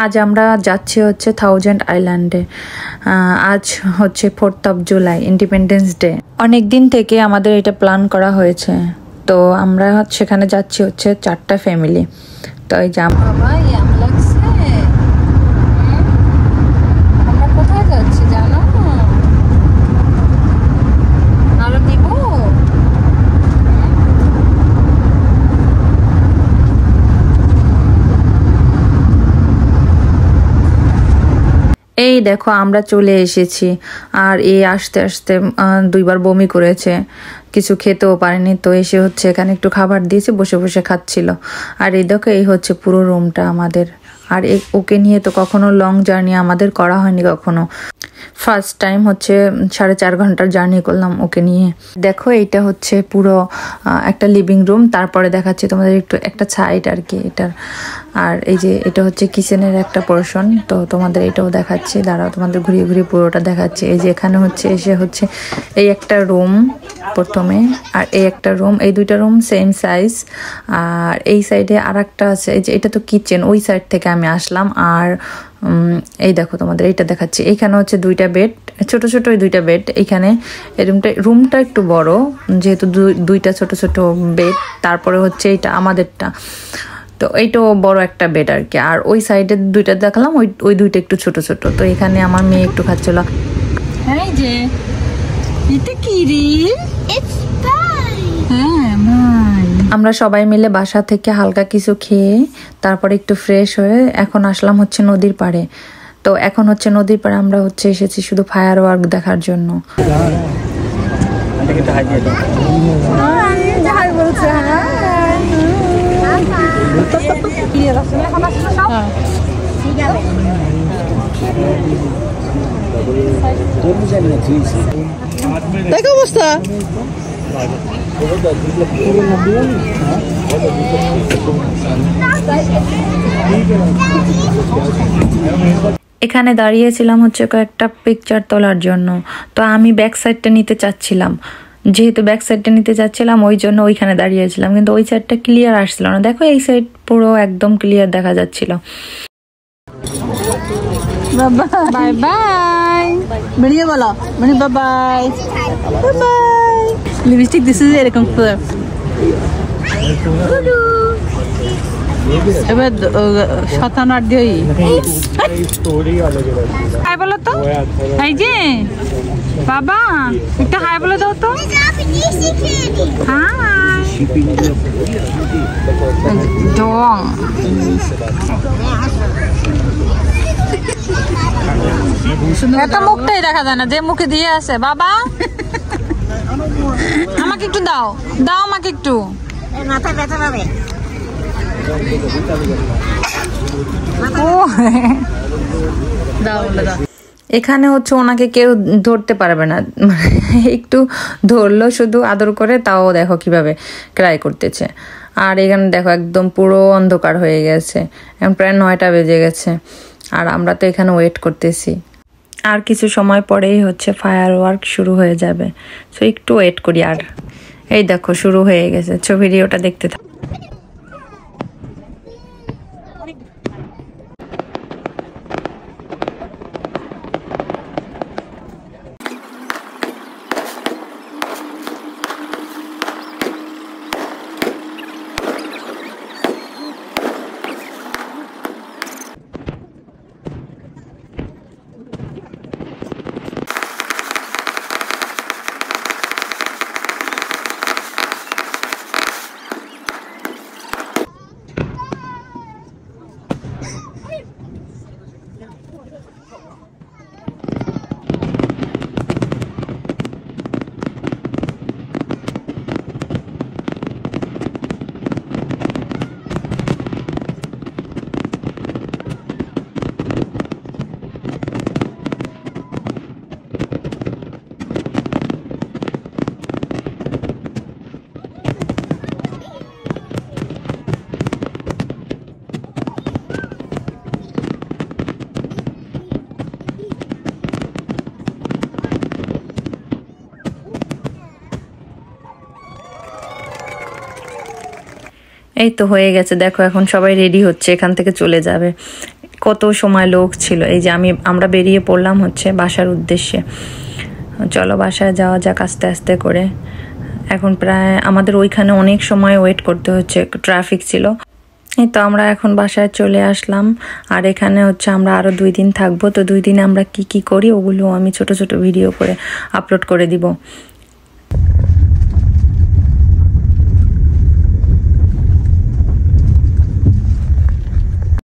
আজ আমরা যাচ্ছি হচ্ছে থাউজেন্ড আইল্যান্ডে। আজ হচ্ছে 4th of July, independence day. অনেক দিন থেকে আমাদের এটা প্ল্যান করা হয়েছে, তো আমরা সেখানে যাচ্ছি হচ্ছে 4টা ফ্যামিলি। তো এই যে কোথায় যাচ্ছি জানো? এই দেখো আমরা চলে এসেছি। আর এই আসতে আসতে 2বার বমি করেছে, কিছু খেতেও পারেনি। তো এসে হচ্ছে এখানে একটু খাবার দিয়েছে, বসে বসে খাচ্ছিল। আর এই দেখো এই হচ্ছে পুরো রুমটা আমাদের। আর ওকে নিয়ে তো কখনো লং জার্নি আমাদের করা হয়নি কখনো। ফার্স্ট টাইম হচ্ছে 4.5 ঘন্টার জার্নি করলাম ওকে নিয়ে। দেখো এইটা হচ্ছে পুরো একটা লিভিং রুম। তারপরে দেখাচ্ছি তোমাদের একটু একটা সাইড আর কি এটার। আর এই যে এটা হচ্ছে কিচেনের একটা পোর্শন, তো তোমাদের এটাও দেখাচ্ছি। দাঁড়াও, তোমাদের ঘুরিয়ে ঘুরিয়ে পুরোটা দেখাচ্ছি। এই যে এখানে হচ্ছে এসে হচ্ছে এই একটা রুম প্রথমে, আর এই একটা রুম, এই 2টা রুম সেম সাইজ। আর এই সাইডে আর একটা আছে, এই যে এটা তো কিচেন, ওই সাইড থেকে আমি আসলাম। আর এই দেখো তোমাদের এইটা দেখাচ্ছি। এইখানে হচ্ছে 2টা বেড, ছোট ছোট ওই 2টা বেড। এইখানে এই রুমটা একটু বড়, যেহেতু 2টা ছোট ছোট বেড। তারপরে হচ্ছে এইটা আমাদেরটা, তো এইটাও বড় একটা বেড আর কি। আর ওই সাইডে 2টা দেখালাম, ওই 2টা একটু ছোট ছোট। তো এখানে আমার মেয়ে একটু খাচ্ছিল। হ্যাঁ যে এটা কি রে? আমরা সবাই মিলে বাসা থেকে হালকা কিছু খেয়ে তারপরে একটু ফ্রেশ হয়ে এখন আসলাম হচ্ছে নদীর পাড়ে। তো এখন হচ্ছে নদীর পাড়ে আমরা হচ্ছে এসেছি শুধু ফায়ার ওয়ার্ক দেখার জন্য। দেখো অবস্থা। এখানে দাঁড়িয়েছিলাম হচ্ছে কয়েকটা পিকচার তোলার জন্য। তো আমি ব্যাক সাইডটা নিতে চাচ্ছিলাম, যেহেতু ব্যাক সাইডটা নিতে চাচ্ছিলাম ওই জন্য ওইখানে দাঁড়িয়েছিলাম, কিন্তু ওই সাইডটা ক্লিয়ার আসছিল না। দেখো এই সাইড পুরো একদম ক্লিয়ার দেখা যাচ্ছিল। বাই বাই বেরিয়ে বলো, মানে বাই বাই। লিপস্টিক দিছে যে এরকম করে। এবার 57 দিই। হাই বলো তো। এই যে বাবা একটা হাই বলে দাও তো। হাই ডং। এত মুখটাই দেখা যায় না, যে মুখে দিয়ে আছে। বাবা আমাকে একটু দাও, দাও আমাকে একটু। মাথা ব্যথা পাবে। এখানে হচ্ছে ওনাকে কেউ ধরতে পারবে না, একটু ধরলো শুধু আদর করে, তাও দেখো কিভাবে ক্রাই করতেছে। আর এখানে দেখো একদম পুরো অন্ধকার হয়ে গেছে, এখন প্রায় 9টা বেজে গেছে। আর আমরা তো এখানে ওয়েট করতেছি। আর কিছু সময় পরেই হচ্ছে ফায়ার ওয়ার্ক শুরু হয়ে যাবে, সো একটু ওয়েট করি। আর এই দেখো শুরু হয়ে গেছে, ভিডিওটা দেখতে থাকো। এই তো হয়ে গেছে, দেখো এখন সবাই রেডি হচ্ছে, এখান থেকে চলে যাবে। কত সময় লোক ছিল। এই যে আমরা বেরিয়ে পড়লাম হচ্ছে বাসার উদ্দেশ্যে। চলো বাসায় যাওয়া যাক আস্তে আস্তে করে। এখন প্রায় আমাদের ওইখানে অনেক সময় ওয়েট করতে হচ্ছে, ট্রাফিক ছিল। এই তো আমরা এখন বাসায় চলে আসলাম। আর এখানে হচ্ছে আমরা আরও 2 দিন থাকবো। তো 2 দিনে আমরা কি কি করি ওগুলো আমি ছোট ছোট ভিডিও করে আপলোড করে দিব।